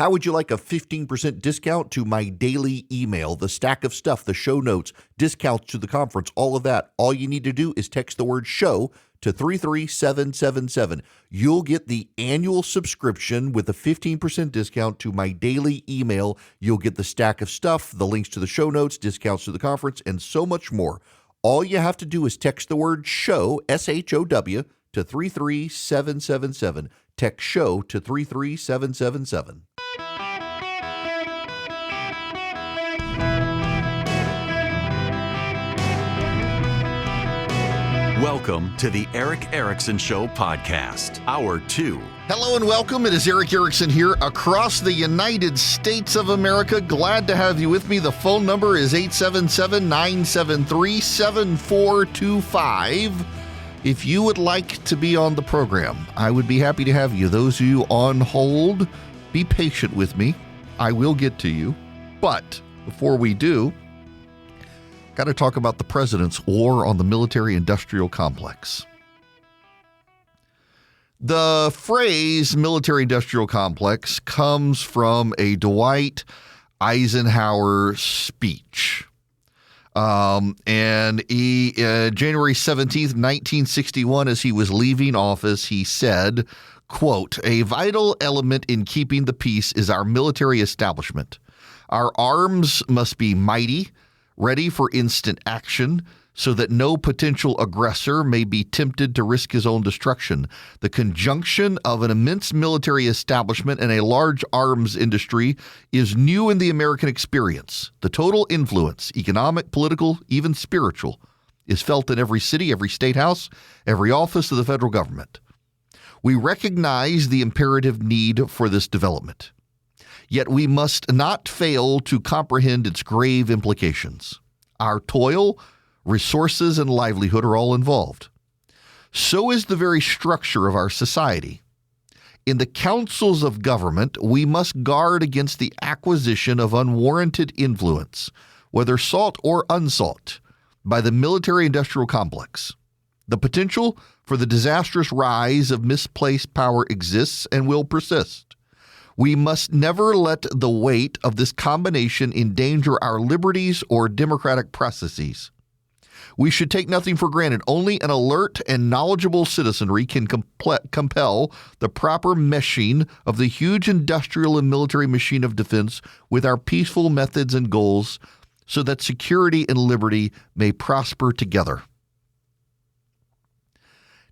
How would you like a 15% discount to my daily email, the stack of stuff, the show notes, discounts to the conference, all of that? All you need to do is text the word show to 33777. You'll get the annual subscription with a 15% discount to my daily email. You'll get the stack of stuff, the links to the show notes, discounts to the conference, and so much more. All you have to do is text the word show, SHOW, to 33777. Text show to 33777. Welcome to the Eric Erickson Show podcast, Hour 2. Hello and welcome. It is Eric Erickson here across the United States of America. Glad to have you with me. The phone number is 877-973-7425. If you would like to be on the program, I would be happy to have you. Those of you on hold, be patient with me. I will get to you. But before we do, got to talk about the president's war on the military-industrial complex. The phrase military-industrial complex comes from a Dwight Eisenhower speech. And he, January 17th, 1961, as he was leaving office, he said, quote, "A vital element in keeping the peace is our military establishment. Our arms must be mighty, ready for instant action, so that no potential aggressor may be tempted to risk his own destruction. The conjunction of an immense military establishment and a large arms industry is new in the American experience. The total influence, economic, political, even spiritual, is felt in every city, every state house, every office of the federal government. We recognize the imperative need for this development. Yet we must not fail to comprehend its grave implications. Our toil, resources, and livelihood are all involved. So is the very structure of our society. In the councils of government, we must guard against the acquisition of unwarranted influence, whether sought or unsought, by the military-industrial complex. The potential for the disastrous rise of misplaced power exists and will persist. We must never let the weight of this combination endanger our liberties or democratic processes. We should take nothing for granted. Only an alert and knowledgeable citizenry can compel the proper meshing of the huge industrial and military machine of defense with our peaceful methods and goals so that security and liberty may prosper together."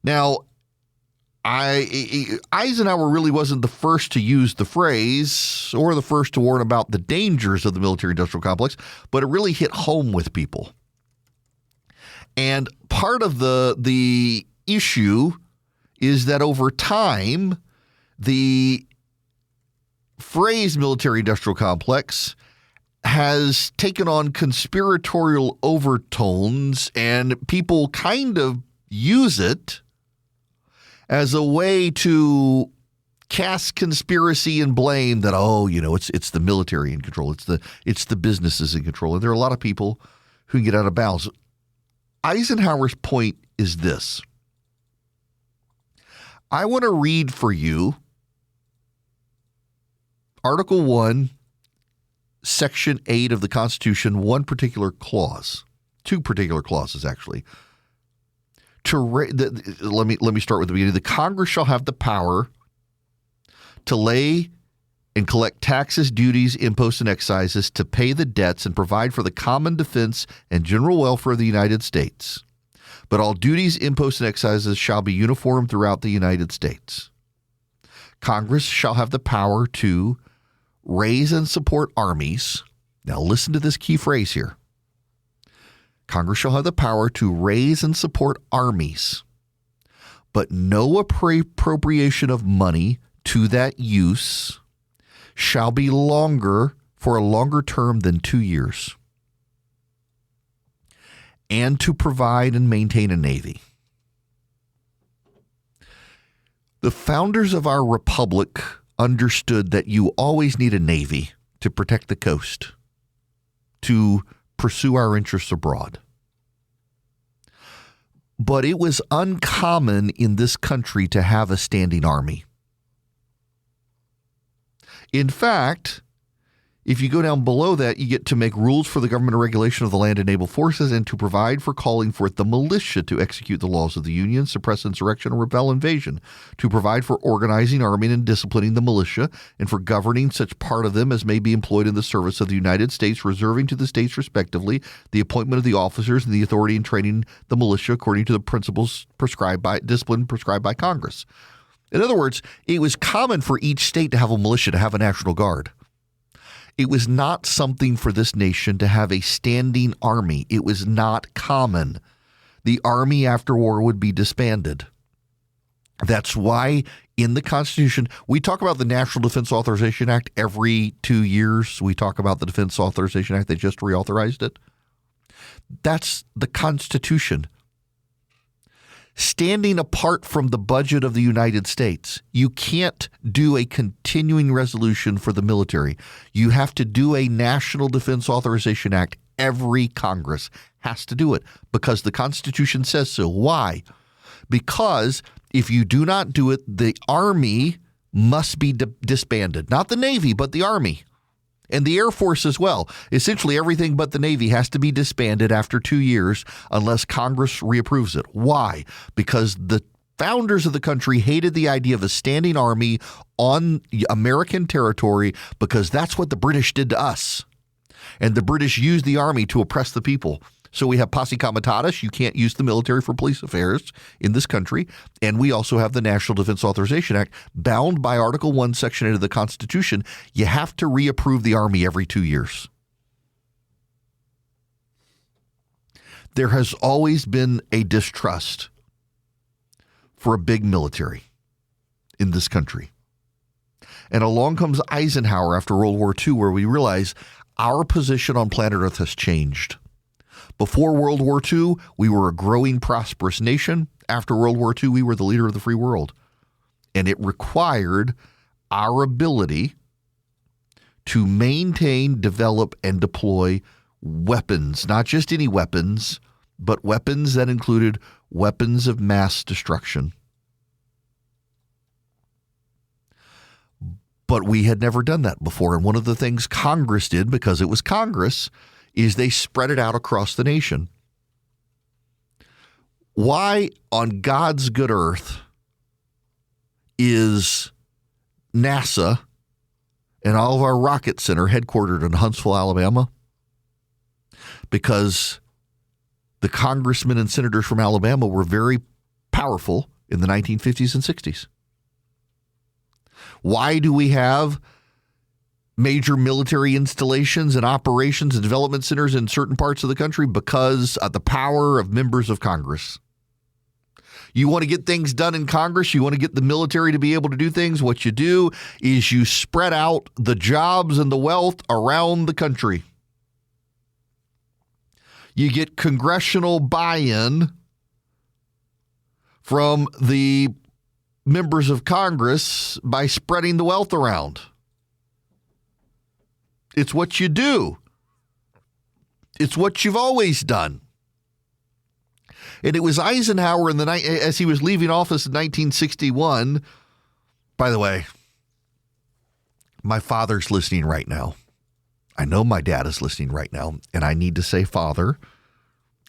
Now, Eisenhower really wasn't the first to use the phrase or the first to warn about the dangers of the military-industrial complex, but it really hit home with people. And part of the issue is that over time, the phrase military-industrial complex has taken on conspiratorial overtones, and people kind of use it as a way to cast conspiracy and blame that, it's the military in control. It's the businesses in control. And there are a lot of people who can get out of bounds. Eisenhower's point is this. I want to read for you Article 1, Section 8 of the Constitution, one particular clause, two particular clauses actually. Let me start with the beginning. The Congress shall have the power to lay and collect taxes, duties, imposts, and excises, to pay the debts and provide for the common defense and general welfare of the United States. But all duties, imposts, and excises shall be uniform throughout the United States. Congress shall have the power to raise and support armies. Now listen to this key phrase here. Congress shall have the power to raise and support armies, but no appropriation of money to that use shall be for a longer term than 2 years, and to provide and maintain a navy. The founders of our republic understood that you always need a navy to protect the coast, to pursue our interests abroad. But it was uncommon in this country to have a standing army. In fact, if you go down below that, you get to make rules for the government and regulation of the land and naval forces and to provide for calling forth the militia to execute the laws of the Union, suppress insurrection, or repel invasion, to provide for organizing, arming, and disciplining the militia, and for governing such part of them as may be employed in the service of the United States, reserving to the states respectively the appointment of the officers and the authority in training the militia according to the principles prescribed by Congress. In other words, it was common for each state to have a militia, to have a National Guard. It was not something for this nation to have a standing army. It was not common. The army after war would be disbanded. That's why in the Constitution, we talk about the National Defense Authorization Act every 2 years. We talk about the Defense Authorization Act. They just reauthorized it. That's the Constitution. Standing apart from the budget of the United States, you can't do a continuing resolution for the military. You have to do a National Defense Authorization Act. Every Congress has to do it because the Constitution says so. Why? Because if you do not do it, the Army must be disbanded. Not the Navy, but the Army. And the Air Force as well. Essentially, everything but the Navy has to be disbanded after 2 years unless Congress reapproves it. Why? Because the founders of the country hated the idea of a standing army on American territory because that's what the British did to us. And the British used the army to oppress the people. So we have posse comitatus. You can't use the military for police affairs in this country. And we also have the National Defense Authorization Act, bound by Article 1, Section 8 of the Constitution. You have to reapprove the Army every 2 years. There has always been a distrust for a big military in this country. And along comes Eisenhower after World War II, where we realize our position on planet Earth has changed. Before World War II, we were a growing, prosperous nation. After World War II, we were the leader of the free world. And it required our ability to maintain, develop, and deploy weapons, not just any weapons, but weapons that included weapons of mass destruction. But we had never done that before. And one of the things Congress did, because it was Congress, is they spread it out across the nation. Why on God's good earth is NASA and all of our rocket center headquartered in Huntsville, Alabama? Because the congressmen and senators from Alabama were very powerful in the 1950s and 60s. Why do we have major military installations and operations and development centers in certain parts of the country? Because of the power of members of Congress. You want to get things done in Congress, you want to get the military to be able to do things, what you do is you spread out the jobs and the wealth around the country. You get congressional buy-in from the members of Congress by spreading the wealth around. It's what you do. It's what you've always done. And it was Eisenhower as he was leaving office in 1961. By the way, my father's listening right now. I know my dad is listening right now. And I need to say, Father,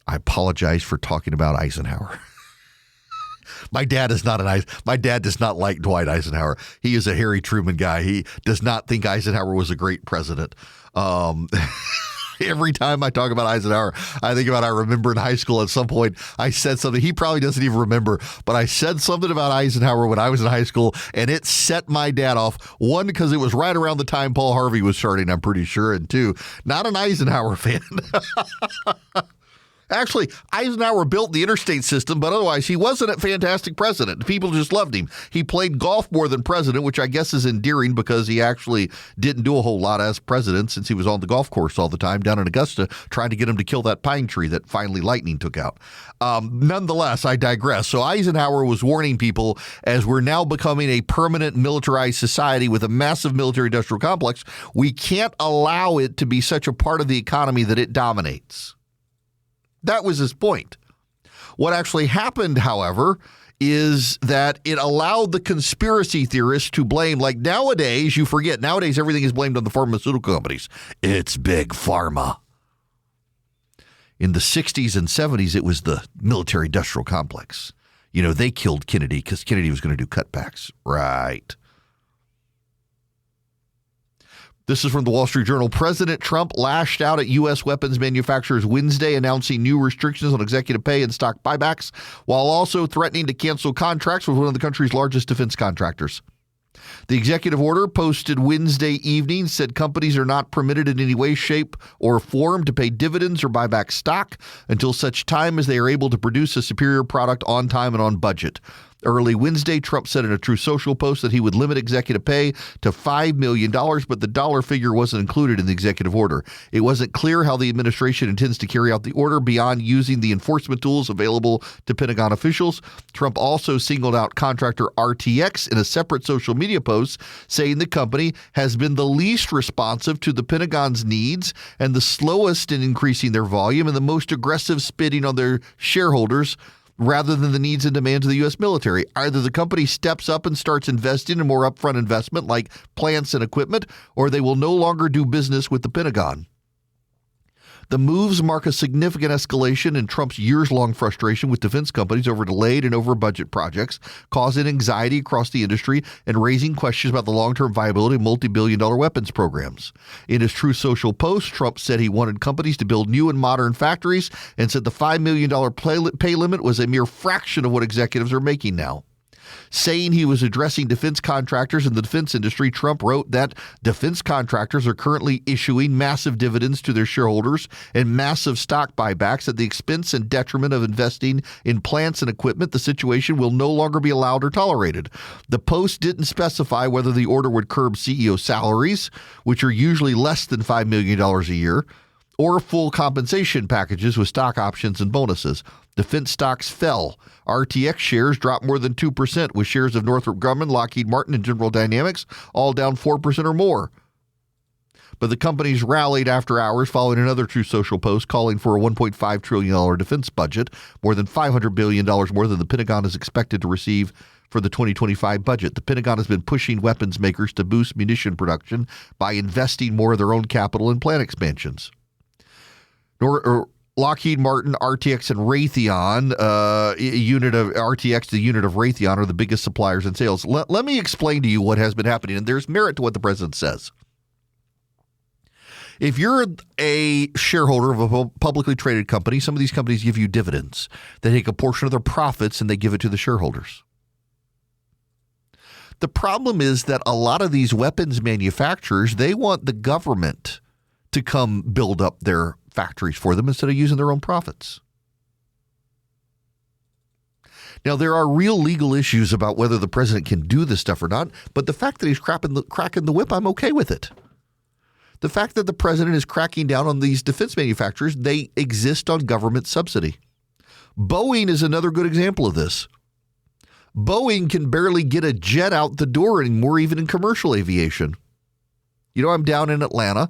I apologize for talking about Eisenhower. My dad does not like Dwight Eisenhower. He is a Harry Truman guy. He does not think Eisenhower was a great president. Every time I talk about Eisenhower, I remember in high school at some point I said something. He probably doesn't even remember, but I said something about Eisenhower when I was in high school, and it set my dad off. One, because it was right around the time Paul Harvey was starting, I'm pretty sure, and two, not an Eisenhower fan. Actually, Eisenhower built the interstate system, but otherwise he wasn't a fantastic president. People just loved him. He played golf more than president, which I guess is endearing because he actually didn't do a whole lot as president since he was on the golf course all the time down in Augusta trying to get him to kill that pine tree that finally lightning took out. Nonetheless, I digress. So Eisenhower was warning people, as we're now becoming a permanent militarized society with a massive military-industrial complex, we can't allow it to be such a part of the economy that it dominates. That was his point. What actually happened, however, is that it allowed the conspiracy theorists to blame, like nowadays, you forget, nowadays everything is blamed on the pharmaceutical companies. It's big pharma. In the 60s and 70s, it was the military-industrial complex. You know, they killed Kennedy because Kennedy was going to do cutbacks. Right. This is from the Wall Street Journal. President Trump lashed out at U.S. weapons manufacturers Wednesday, announcing new restrictions on executive pay and stock buybacks, while also threatening to cancel contracts with one of the country's largest defense contractors. The executive order posted Wednesday evening said companies are not permitted in any way, shape, or form to pay dividends or buy back stock until such time as they are able to produce a superior product on time and on budget. Early Wednesday, Trump said in a True Social post that he would limit executive pay to $5 million, but the dollar figure wasn't included in the executive order. It wasn't clear how the administration intends to carry out the order beyond using the enforcement tools available to Pentagon officials. Trump also singled out contractor RTX in a separate social media post, saying the company has been the least responsive to the Pentagon's needs and the slowest in increasing their volume and the most aggressive spitting on their shareholders rather than the needs and demands of the U.S. military. Either the company steps up and starts investing in more upfront investment like plants and equipment, or they will no longer do business with the Pentagon. The moves mark a significant escalation in Trump's years-long frustration with defense companies over delayed and over-budget projects, causing anxiety across the industry and raising questions about the long-term viability of multi-billion-dollar weapons programs. In his True Social post, Trump said he wanted companies to build new and modern factories and said the $5 million pay limit was a mere fraction of what executives are making now. Saying he was addressing defense contractors in the defense industry, Trump wrote that defense contractors are currently issuing massive dividends to their shareholders and massive stock buybacks at the expense and detriment of investing in plants and equipment. The situation will no longer be allowed or tolerated. The Post didn't specify whether the order would curb CEO salaries, which are usually less than $5 million a year, or full compensation packages with stock options and bonuses. Defense stocks fell. RTX shares dropped more than 2%, with shares of Northrop Grumman, Lockheed Martin, and General Dynamics all down 4% or more. But the companies rallied after hours following another True Social post calling for a $1.5 trillion defense budget, more than $500 billion more than the Pentagon is expected to receive for the 2025 budget. The Pentagon has been pushing weapons makers to boost munition production by investing more of their own capital in plant expansions. Lockheed Martin, RTX, and Raytheon, unit of RTX, the unit of Raytheon, are the biggest suppliers in sales. Let me explain to you what has been happening, and there's merit to what the president says. If you're a shareholder of a publicly traded company, some of these companies give you dividends. They take a portion of their profits and they give it to the shareholders. The problem is that a lot of these weapons manufacturers, they want the government to come build up their factories for them instead of using their own profits. Now, there are real legal issues about whether the president can do this stuff or not, but the fact that he's cracking the whip, I'm okay with it. The fact that the president is cracking down on these defense manufacturers, they exist on government subsidy. Boeing is another good example of this. Boeing can barely get a jet out the door anymore, even in commercial aviation. You know, I'm down in Atlanta.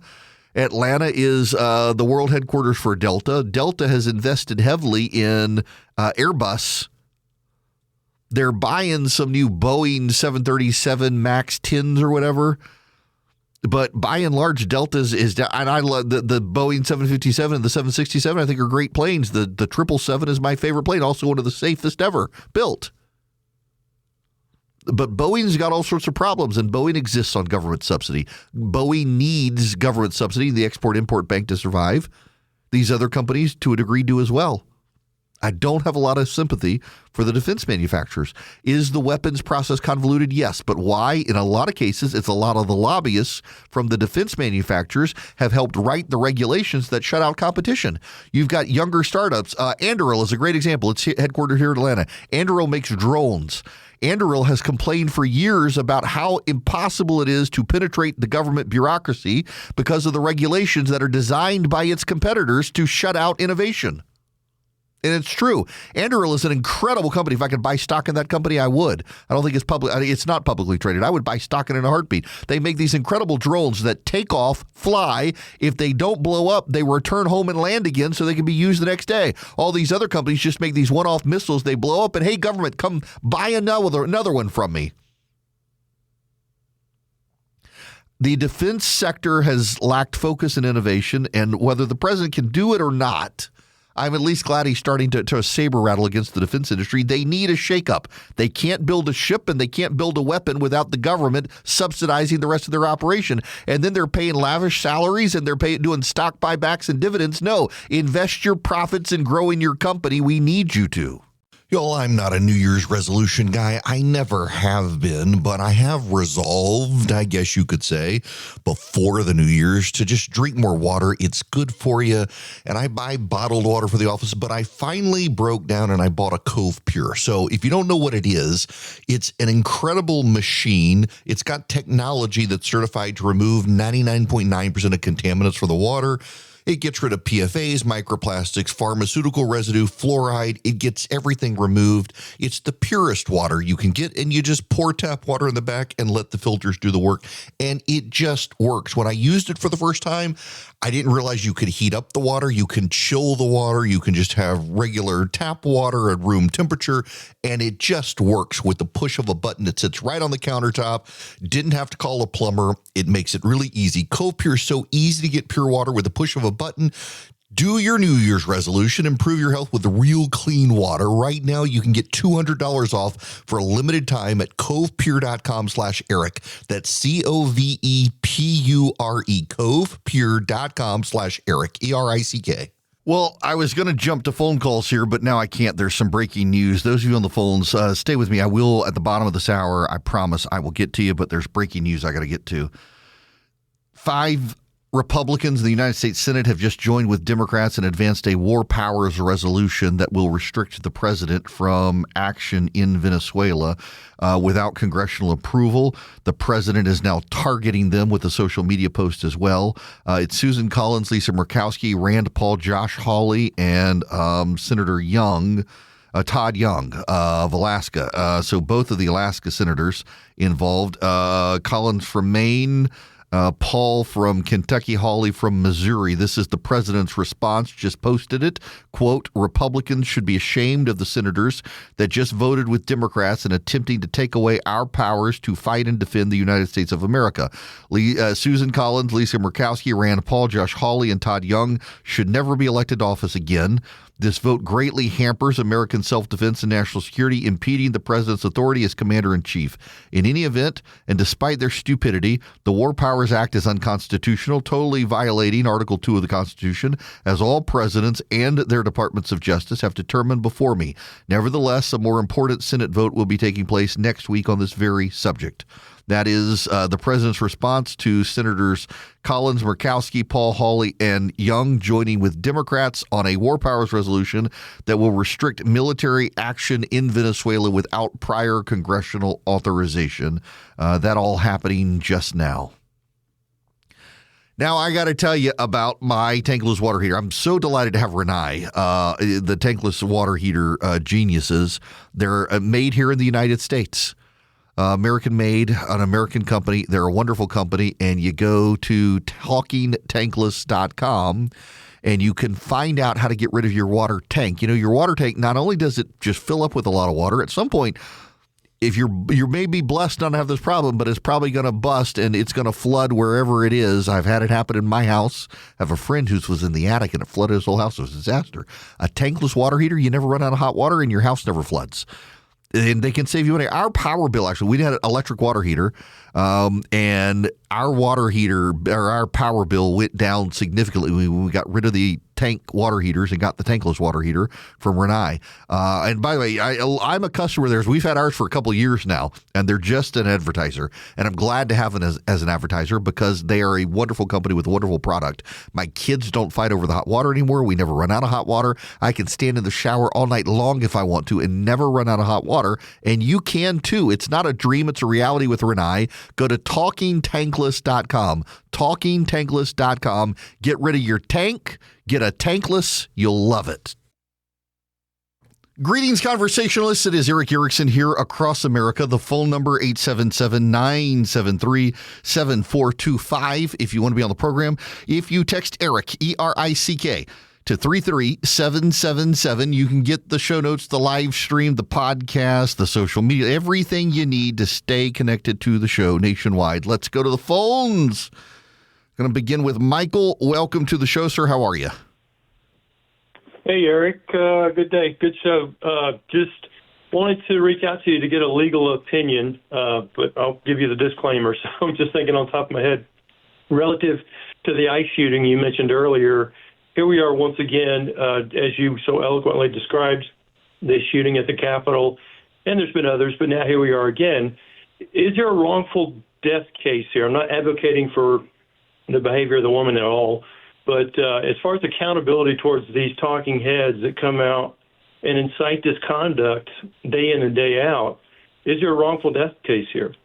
Atlanta is the world headquarters for Delta. Delta has invested heavily in Airbus. They're buying some new Boeing 737 MAX 10s or whatever. But by and large, Delta's is down. And I love the Boeing 757 and the 767, I think, are great planes. The 777 is my favorite plane, also one of the safest ever built. But Boeing's got all sorts of problems, and Boeing exists on government subsidy. Boeing needs government subsidy, the Export-Import Bank, to survive. These other companies, to a degree, do as well. I don't have a lot of sympathy for the defense manufacturers. Is the weapons process convoluted? Yes. But why? In a lot of cases, it's a lot of the lobbyists from the defense manufacturers have helped write the regulations that shut out competition. You've got younger startups. Anduril is a great example. It's headquartered here in Atlanta. Anduril makes drones. Anduril has complained for years about how impossible it is to penetrate the government bureaucracy because of the regulations that are designed by its competitors to shut out innovation. And it's true. Anduril is an incredible company. If I could buy stock in that company, I would. I don't think it's public. It's not publicly traded. I would buy stock in it in a heartbeat. They make these incredible drones that take off, fly. If they don't blow up, they return home and land again so they can be used the next day. All these other companies just make these one-off missiles. They blow up, and hey, government, come buy another one from me. The defense sector has lacked focus and innovation, and whether the president can do it or not, I'm at least glad he's starting to saber rattle against the defense industry. They need a shakeup. They can't build a ship and they can't build a weapon without the government subsidizing the rest of their operation. And then they're paying lavish salaries and they're doing stock buybacks and dividends. No, invest your profits in growing your company. We need you to. Y'all, I'm not a New Year's resolution guy. I never have been, but I have resolved, I guess you could say, before the New Year's to just drink more water. It's good for you. And I buy bottled water for the office, but I finally broke down and I bought a Cove Pure. So if you don't know what it is, it's an incredible machine. It's got technology that's certified to remove 99.9% of contaminants from the water. It gets rid of PFAs, microplastics, pharmaceutical residue, fluoride. It gets everything removed. It's the purest water you can get, and you just pour tap water in the back and let the filters do the work, and it just works. When I used it for the first time, I didn't realize you could heat up the water. You can chill the water. You can just have regular tap water at room temperature, and it just works with the push of a button. It sits right on the countertop. Didn't have to call a plumber. It makes it really easy. Cove Pure is so easy to get pure water with the push of a button. Do your New Year's resolution. Improve your health with real clean water. Right now, you can get $200 off for a limited time at covepure.com/Eric. That's COVEPURE. Covepure.com/Eric. ERICK. Well, I was going to jump to phone calls here, but now I can't. There's some breaking news. Those of you on the phones, stay with me. I will, at the bottom of this hour, I promise I will get to you, but there's breaking news I got to get to. 5 Republicans in the United States Senate have just joined with Democrats and advanced a war powers resolution that will restrict the president from action in Venezuela without congressional approval. The president is now targeting them with a social media post as well. It's Susan Collins, Lisa Murkowski, Rand Paul, Josh Hawley, and Senator Young. Todd Young of Alaska. So both of the Alaska senators involved. Collins from Maine, Paul from Kentucky, Hawley from Missouri. This is the president's response. Just posted it. Quote, Republicans should be ashamed of the senators that just voted with Democrats and attempting to take away our powers to fight and defend the United States of America. Susan Collins, Lisa Murkowski, Rand Paul, Josh Hawley, and Todd Young should never be elected to office again. This vote greatly hampers American self-defense and national security, impeding the president's authority as commander-in-chief. In any event, and despite their stupidity, the War Powers Act is unconstitutional, totally violating Article 2 of the Constitution, as all presidents and their departments of justice have determined before me. Nevertheless, a more important Senate vote will be taking place next week on this very subject. That is the president's response to Senators Collins, Murkowski, Paul, Hawley, and Young joining with Democrats on a war powers resolution that will restrict military action in Venezuela without prior congressional authorization. That all happening just now. Now, I got to tell you about my tankless water heater. I'm so delighted to have Rinnai, the tankless water heater geniuses. They're made here in the United States. American-made, an American company. They're a wonderful company, and you go to talkingtankless.com, and you can find out how to get rid of your water tank. You know, your water tank, not only does it just fill up with a lot of water, at some point, if you're maybe blessed not to have this problem, but it's probably going to bust, and it's going to flood wherever it is. I've had it happen in my house. I have a friend who was in the attic, and it flooded his whole house. It was a disaster. A tankless water heater, you never run out of hot water, and your house never floods. And they can save you money. Our power bill, actually, we had an electric water heater, and our water heater, or our power bill went down significantly when we got rid of the tank water heaters and got the tankless water heater from Rinnai. And by the way, I'm a customer of theirs. We've had ours for a couple of years now, and they're just an advertiser. And I'm glad to have them as an advertiser because they are a wonderful company with a wonderful product. My kids don't fight over the hot water anymore. We never run out of hot water. I can stand in the shower all night long if I want to and never run out of hot water. And you can too. It's not a dream. It's a reality with Rinnai. Go to talkingtankless.com. Talkingtankless.com. Get rid of your tank. Get a tankless. You'll love it. Greetings, conversationalists. It is Eric Erickson here across America. The phone number, 877-973-7425. If you want to be on the program, if you text Eric, E-R-I-C-K, to 33777, you can get the show notes, the live stream, the podcast, the social media, everything you need to stay connected to the show nationwide. Let's go to the phones. Going to begin with Michael. Welcome to the show, sir. How are you? Hey, Eric. Good day. Good show. Just wanted to reach out to you to get a legal opinion, but I'll give you the disclaimer. So I'm just thinking on top of my head. Relative to the ICE shooting you mentioned earlier, here we are once again, as you so eloquently described, the shooting at the Capitol, and there's been others, but now here we are again. Is there a wrongful death case here? I'm not advocating for the behavior of the woman at all. But as far as accountability towards these talking heads that come out and incite this conduct day in and day out, is there a wrongful death case here?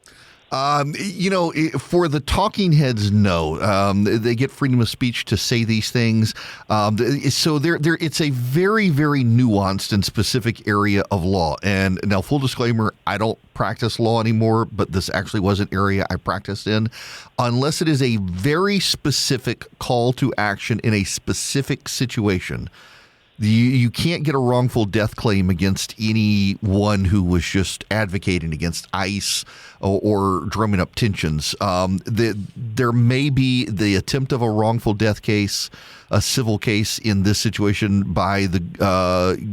For the talking heads, no. They get freedom of speech to say these things. So it's a very, very nuanced and specific area of law. And now, full disclaimer, I don't practice law anymore, but this actually was an area I practiced in. Unless it is a very specific call to action in a specific situation, you can't get a wrongful death claim against anyone who was just advocating against ICE or drumming up tensions. There may be the attempt of a wrongful death case, a civil case in this situation by the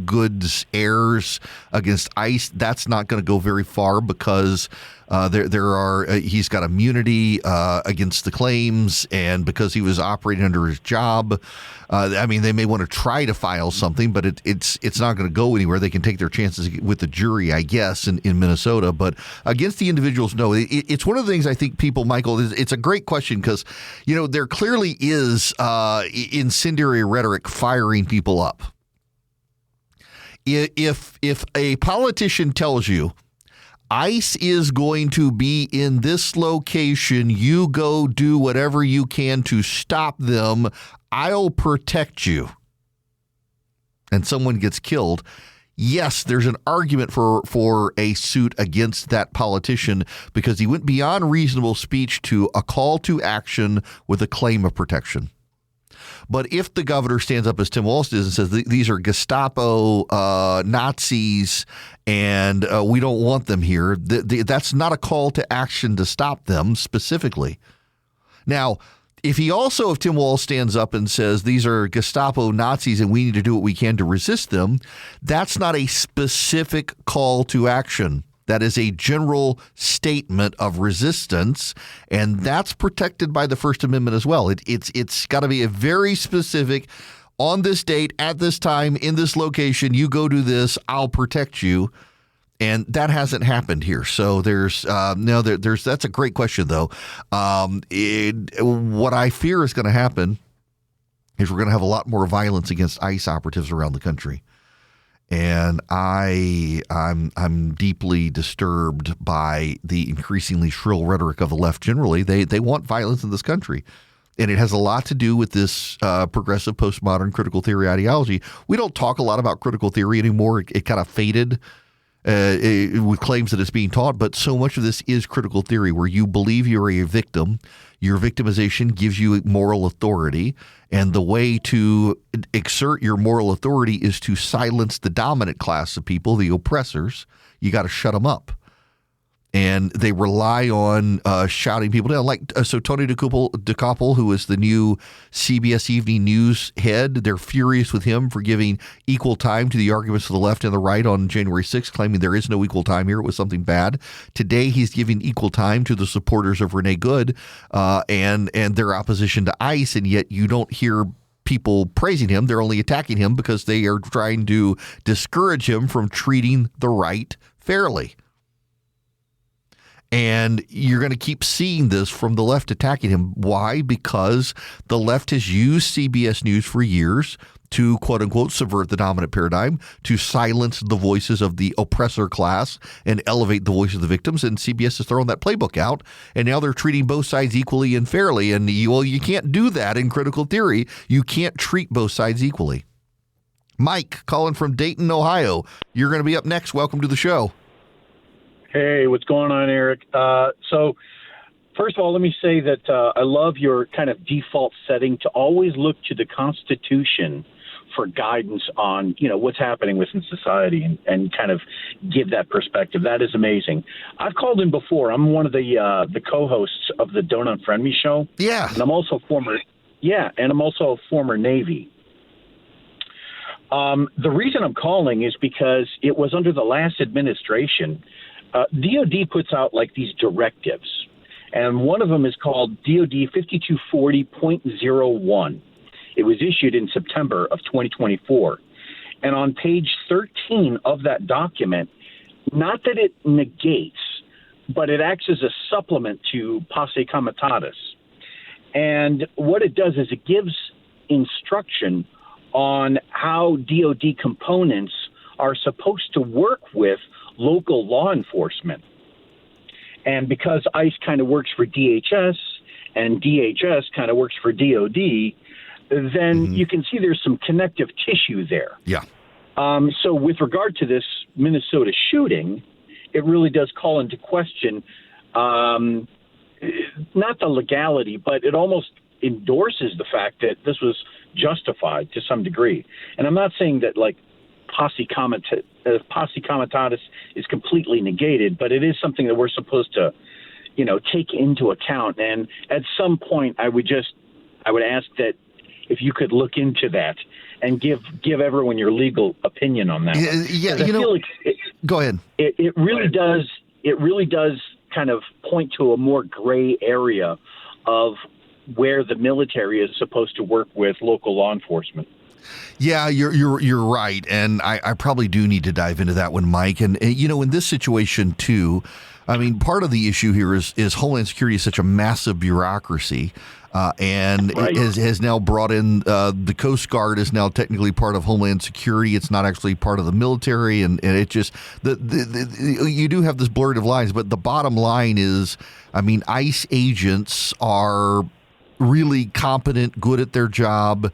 goods heirs against ICE. That's not going to go very far because he's got immunity against the claims, and because he was operating under his job. They may want to try to file something, but it's not going to go anywhere. They can take their chances with the jury, I guess, in Minnesota. But against the individuals, no. It's one of the things I think people, Michael, it's a great question because, there clearly is incendiary rhetoric firing people up. If a politician tells you, ICE is going to be in this location, you go do whatever you can to stop them, I'll protect you, and someone gets killed, yes, there's an argument for a suit against that politician because he went beyond reasonable speech to a call to action with a claim of protection. But if the governor stands up as Tim Walz does and says these are Gestapo Nazis and we don't want them here, that's not a call to action to stop them specifically. Now, if Tim Walz stands up and says these are Gestapo Nazis and we need to do what we can to resist them, that's not a specific call to action. That is a general statement of resistance, and that's protected by the First Amendment as well. It's got to be a very specific, on this date, at this time, in this location, you go do this, I'll protect you. And that hasn't happened here. So that's a great question, though. What I fear is going to happen is we're going to have a lot more violence against ICE operatives around the country. And I'm deeply disturbed by the increasingly shrill rhetoric of the left generally. They want violence in this country. And it has a lot to do with this progressive postmodern critical theory ideology. We don't talk a lot about critical theory anymore. It kind of faded with claims that it's being taught, but so much of this is critical theory where you believe you're a victim. Your victimization gives you moral authority, and the way to exert your moral authority is to silence the dominant class of people, the oppressors. You got to shut them up. And they rely on shouting people down. So Tony DeCoppel, who is the new CBS Evening News head, they're furious with him for giving equal time to the arguments of the left and the right on January 6th, claiming there is no equal time here. It was something bad. Today, he's giving equal time to the supporters of Renee Good and their opposition to ICE, and yet you don't hear people praising him. They're only attacking him because they are trying to discourage him from treating the right fairly. And you're going to keep seeing this from the left attacking him. Why? Because the left has used CBS News for years to, quote unquote, subvert the dominant paradigm, to silence the voices of the oppressor class and elevate the voice of the victims. And CBS has thrown that playbook out. And now they're treating both sides equally and fairly. And you can't do that in critical theory. You can't treat both sides equally. Mike, calling from Dayton, Ohio. You're going to be up next. Welcome to the show. Hey, what's going on, Eric? So, first of all, let me say that I love your kind of default setting to always look to the Constitution for guidance on, what's happening within society and kind of give that perspective. That is amazing. I've called in before. I'm one of the co-hosts of the Don't Unfriend Me show. Yeah. And I'm also a former Navy. The reason I'm calling is because it was under the last administration. DOD puts out like these directives, and one of them is called DOD 5240.01. It was issued in September of 2024. And on page 13 of that document, not that it negates, but it acts as a supplement to posse comitatus. And what it does is it gives instruction on how DOD components are supposed to work with local law enforcement. And because ICE kind of works for DHS and DHS kind of works for DOD, then you can see there's some connective tissue there. Yeah. So with regard to this Minnesota shooting, it really does call into question not the legality, but it almost endorses the fact that this was justified to some degree. And I'm not saying that like posse comitatus is completely negated, but it is something that we're supposed to, take into account. And at some point, I would ask that if you could look into that and give everyone your legal opinion on that. Yeah, I feel like go ahead. It really does kind of point to a more gray area of where the military is supposed to work with local law enforcement. Yeah, you're right, and I probably do need to dive into that one, Mike. And in this situation too, I mean, part of the issue here is Homeland Security is such a massive bureaucracy, and right. has now brought in the Coast Guard is now technically part of Homeland Security. It's not actually part of the military, and it just you do have this blurred of lines. But the bottom line is, I mean, ICE agents are really competent, good at their job.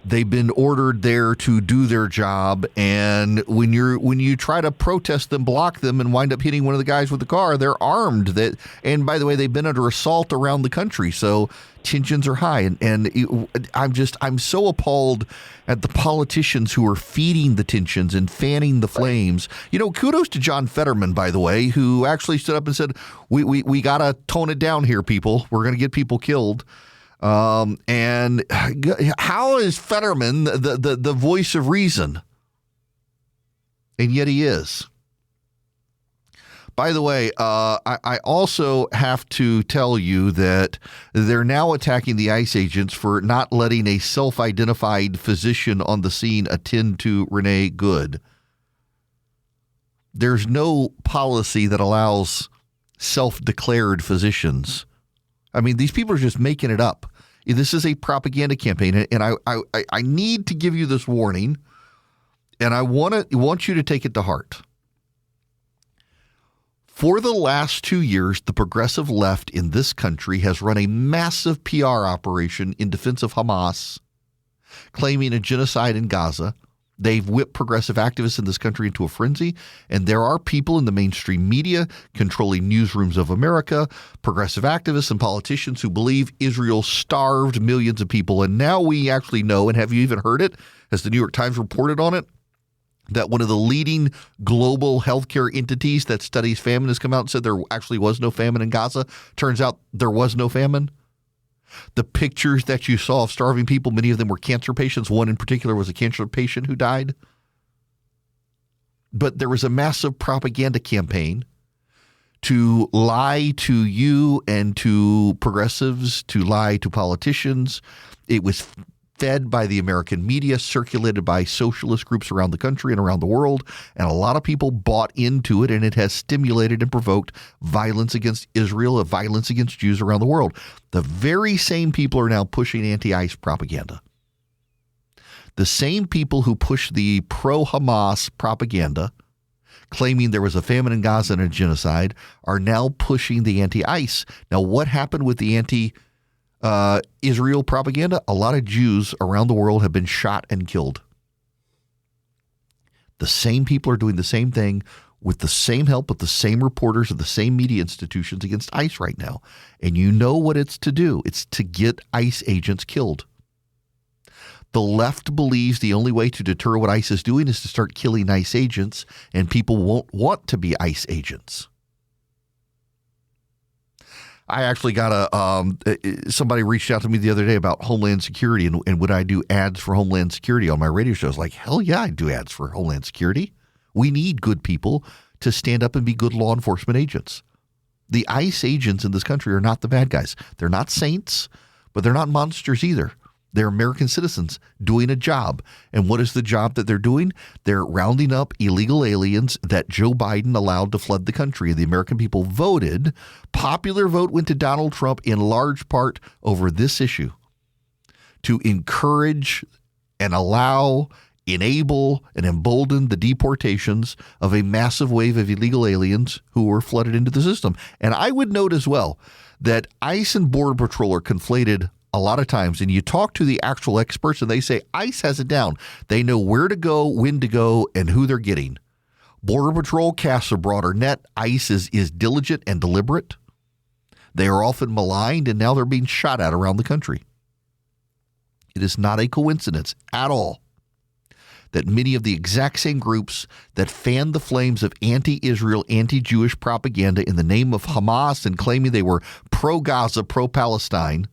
They've been ordered there to do their job, and when you try to protest them, block them, and wind up hitting one of the guys with the car, they're armed. And by the way, they've been under assault around the country, so tensions are high. I'm so appalled at the politicians who are feeding the tensions and fanning the flames. Kudos to John Fetterman, by the way, who actually stood up and said, "We gotta tone it down here, people. We're gonna get people killed." And how is Fetterman the voice of reason? And yet he is. By the way, I also have to tell you that they're now attacking the ICE agents for not letting a self-identified physician on the scene attend to Renee Good. There's no policy that allows self-declared physicians. I mean, these people are just making it up. This is a propaganda campaign, and I need to give you this warning, and I want you to take it to heart. For the last 2 years, the progressive left in this country has run a massive PR operation in defense of Hamas, claiming a genocide in Gaza. They've whipped progressive activists in this country into a frenzy, and there are people in the mainstream media controlling newsrooms of America, progressive activists and politicians who believe Israel starved millions of people. And now we actually know, and have you even heard it, as the New York Times reported on it, that one of the leading global healthcare entities that studies famine has come out and said there actually was no famine in Gaza. Turns out there was no famine. The pictures that you saw of starving people, many of them were cancer patients. One in particular was a cancer patient who died. But there was a massive propaganda campaign to lie to you and to progressives, to lie to politicians. It was fed by the American media, circulated by socialist groups around the country and around the world, and a lot of people bought into it, and it has stimulated and provoked violence against Israel, violence against Jews around the world. The very same people are now pushing anti-ICE propaganda. The same people who push the pro-Hamas propaganda, claiming there was a famine in Gaza and a genocide, are now pushing the anti-ICE. Now, what happened with the Israel propaganda? A lot of Jews around the world have been shot and killed. The same people are doing the same thing with the same help with the same reporters of the same media institutions against ICE right now. And you know what it's to do. It's to get ICE agents killed. The left believes the only way to deter what ICE is doing is to start killing ICE agents, and people won't want to be ICE agents. I actually got somebody reached out to me the other day about Homeland Security and would I do ads for Homeland Security on my radio shows? Like, hell yeah, I do ads for Homeland Security. We need good people to stand up and be good law enforcement agents. The ICE agents in this country are not the bad guys. They're not saints, but they're not monsters either. They're American citizens doing a job. And what is the job that they're doing? They're rounding up illegal aliens that Joe Biden allowed to flood the country. The American people voted. Popular vote went to Donald Trump in large part over this issue to encourage and allow, enable, and embolden the deportations of a massive wave of illegal aliens who were flooded into the system. And I would note as well that ICE and Border Patrol are conflated a lot of times, and you talk to the actual experts and they say ICE has it down. They know where to go, when to go, and who they're getting. Border Patrol casts a broader net. ICE is diligent and deliberate. They are often maligned, and now they're being shot at around the country. It is not a coincidence at all that many of the exact same groups that fanned the flames of anti-Israel, anti-Jewish propaganda in the name of Hamas and claiming they were pro-Gaza, pro-Palestine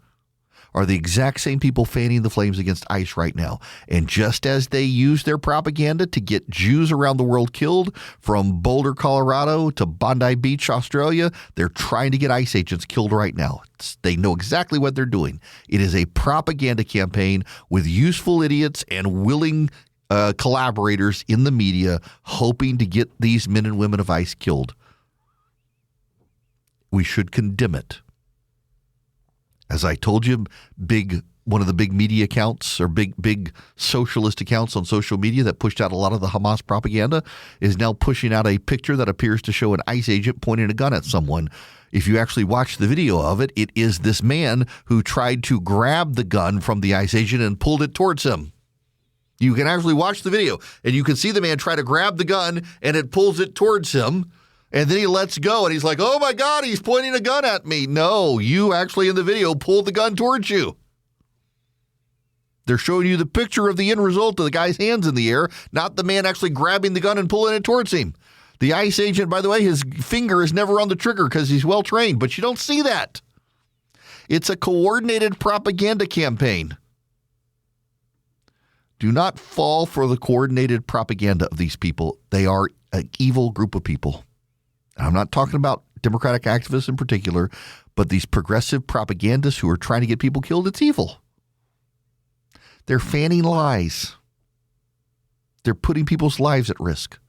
are the exact same people fanning the flames against ICE right now. And just as they use their propaganda to get Jews around the world killed, from Boulder, Colorado to Bondi Beach, Australia, they're trying to get ICE agents killed right now. They know exactly what they're doing. It is a propaganda campaign with useful idiots and willing collaborators in the media hoping to get these men and women of ICE killed. We should condemn it. As I told you, one of the big media accounts or big socialist accounts on social media that pushed out a lot of the Hamas propaganda is now pushing out a picture that appears to show an ICE agent pointing a gun at someone. If you actually watch the video of it, it is this man who tried to grab the gun from the ICE agent and pulled it towards him. You can actually watch the video, and you can see the man try to grab the gun, and it pulls it towards him. And then he lets go, and he's like, oh, my God, he's pointing a gun at me. No, you actually in the video pulled the gun towards you. They're showing you the picture of the end result of the guy's hands in the air, not the man actually grabbing the gun and pulling it towards him. The ICE agent, by the way, his finger is never on the trigger because he's well-trained, but you don't see that. It's a coordinated propaganda campaign. Do not fall for the coordinated propaganda of these people. They are an evil group of people. I'm not talking about Democratic activists in particular, but these progressive propagandists who are trying to get people killed, it's evil. They're fanning lies. They're putting people's lives at risk.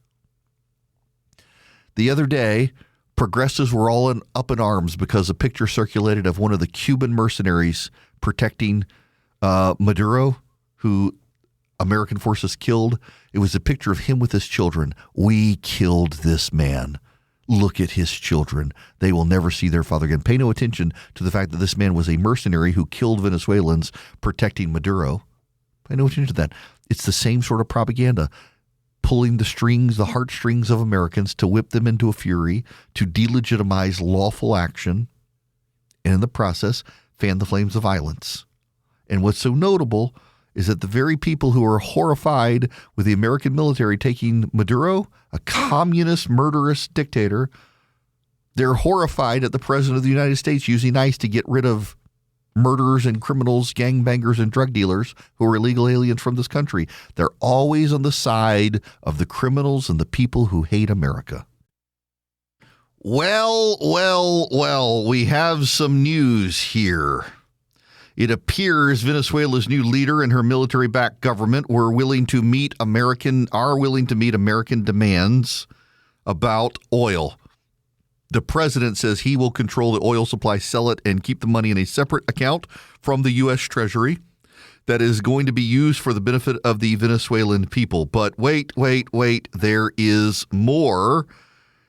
The other day, progressives were all up in arms because a picture circulated of one of the Cuban mercenaries protecting Maduro, who American forces killed. It was a picture of him with his children. We killed this man. Look at his children. They will never see their father again. Pay no attention to the fact that this man was a mercenary who killed Venezuelans protecting Maduro. Pay no attention to that. It's the same sort of propaganda, pulling the heartstrings of Americans to whip them into a fury, to delegitimize lawful action, and in the process, fan the flames of violence. And what's so notable is that the very people who are horrified with the American military taking Maduro, a communist, murderous dictator, they're horrified at the president of the United States using ICE to get rid of murderers and criminals, gangbangers and drug dealers who are illegal aliens from this country. They're always on the side of the criminals and the people who hate America. Well, we have some news here. It appears Venezuela's new leader and her military-backed government are willing to meet American demands about oil. The president says he will control the oil supply, sell it, and keep the money in a separate account from the U.S. Treasury that is going to be used for the benefit of the Venezuelan people. But wait. There is more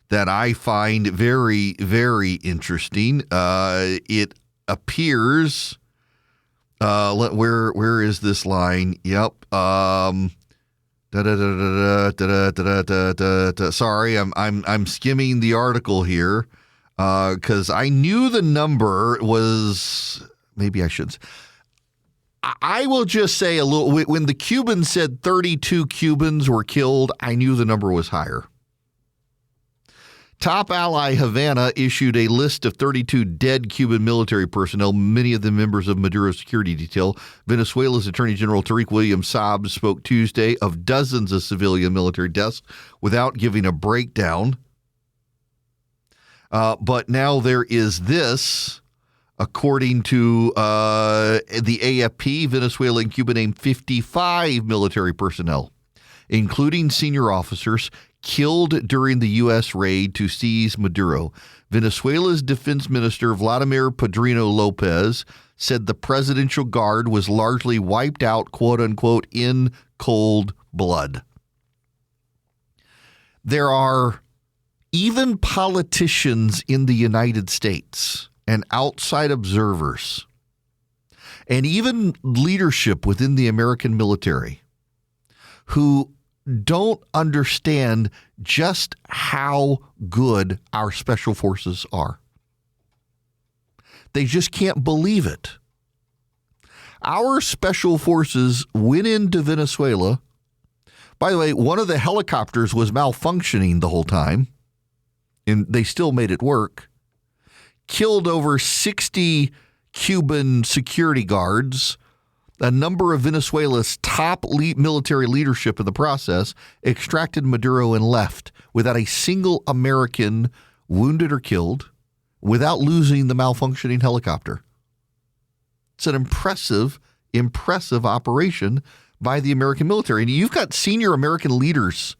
that I find very, very interesting. It appears... where is this line? Yep. Sorry, I'm skimming the article here because I knew the number was, maybe I shouldn't. I will just say a little, when the Cubans said 32 Cubans were killed, I knew the number was higher. Top ally Havana issued a list of 32 dead Cuban military personnel, many of them members of Maduro's security detail. Venezuela's Attorney General Tariq William Saab spoke Tuesday of dozens of civilian military deaths without giving a breakdown. But now there is this. According to the AFP, Venezuela and Cuba named 55 military personnel, including senior officers, killed during the U.S. raid to seize Maduro. Venezuela's defense minister, Vladimir Padrino Lopez, said the presidential guard was largely wiped out, quote unquote, in cold blood. There are even politicians in the United States and outside observers, and even leadership within the American military who don't understand just how good our special forces are. They just can't believe it. Our special forces went into Venezuela. By the way, one of the helicopters was malfunctioning the whole time, and they still made it work. Killed over 60 Cuban security guards, a number of Venezuela's top military leadership in the process, extracted Maduro and left without a single American wounded or killed, without losing the malfunctioning helicopter. It's an impressive operation by the American military. And you've got senior American leaders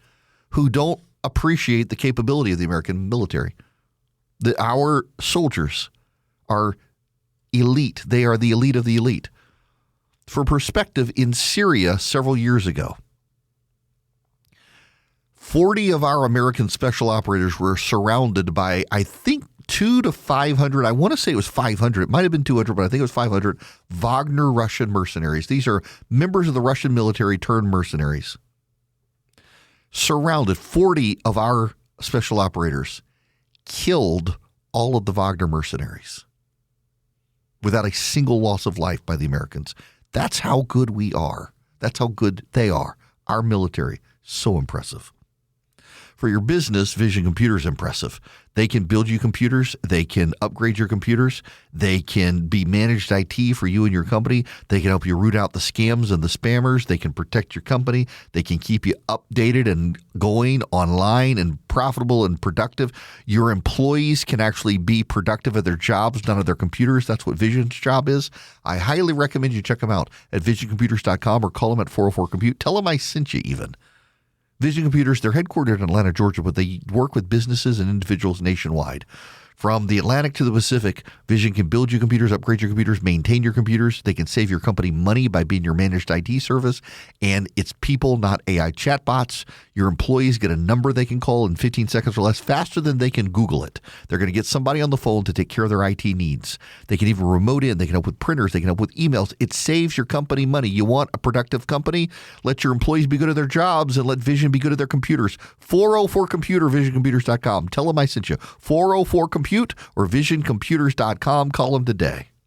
who don't appreciate the capability of the American military. Our soldiers are elite. They are the elite of the elite. For perspective, in Syria several years ago, 40 of our American special operators were surrounded by, I think, 200 to 500. I want to say it was 500. It might have been 200, but I think it was 500 Wagner Russian mercenaries. These are members of the Russian military turned mercenaries. Surrounded 40 of our special operators, killed all of the Wagner mercenaries without a single loss of life by the Americans. That's how good we are. That's how good they are. Our military, so impressive. For your business, Vision Computer is impressive. They can build you computers. They can upgrade your computers. They can be managed IT for you and your company. They can help you root out the scams and the spammers. They can protect your company. They can keep you updated and going online and profitable and productive. Your employees can actually be productive at their jobs, not at their computers. That's what Vision's job is. I highly recommend you check them out at visioncomputers.com or call them at 404-COMPUTE. Tell them I sent you even. Vision Computers, they're headquartered in Atlanta, Georgia, but they work with businesses and individuals nationwide. From the Atlantic to the Pacific, Vision can build you computers, upgrade your computers, maintain your computers. They can save your company money by being your managed IT service. And it's people, not AI chatbots. Your employees get a number they can call in 15 seconds or less, faster than they can Google it. They're going to get somebody on the phone to take care of their IT needs. They can even remote in. They can help with printers. They can help with emails. It saves your company money. You want a productive company? Let your employees be good at their jobs and let Vision be good at their computers. 404-COMPUTER, visioncomputers.com. Tell them I sent you. 404-COMPUTE or visioncomputers.com. Call them today.